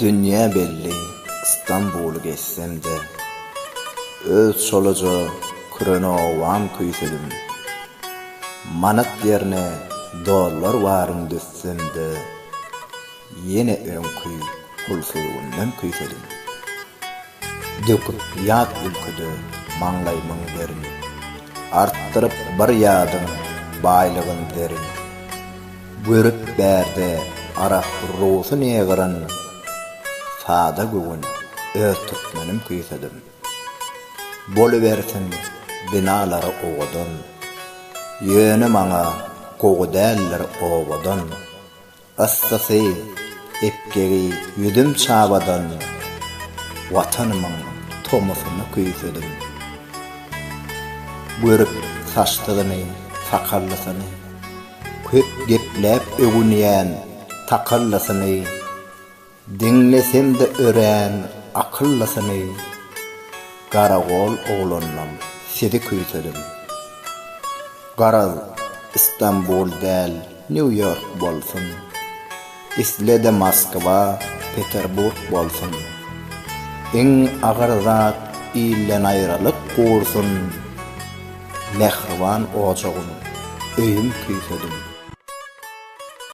Dünya belli İstanbul'u geçsem de, öz çoluca kürene ovam kuysedim. Manat yerine dollar varım düşsem de, yine ön kuy pulsuzluğundan kuysedim. Döküp yat ülküde manglaymın derin, arttırıp bir yadın baylığın derin. Börüp berde araq rusun eğirin, sada güvün öz tutmanım kuysedim. Boluversin binaları oğudun, yönü mana koğudelleri oğudun. Astası epkeri yüdüm çabadın, vatanımın tomusunu kuysedim. Börüp saçtığını, sakallısını, köp geplep ögünyen takallısını, dinlesem de ören akıllısını, Garagol oğlunum sedi kuysedim. Garaz İstanbul del New York bolsun, İslede Moskva, Peterburg bolsun. En ağır zat illen ayrılık kursun, mehriban ocağın öyüm kuysedim.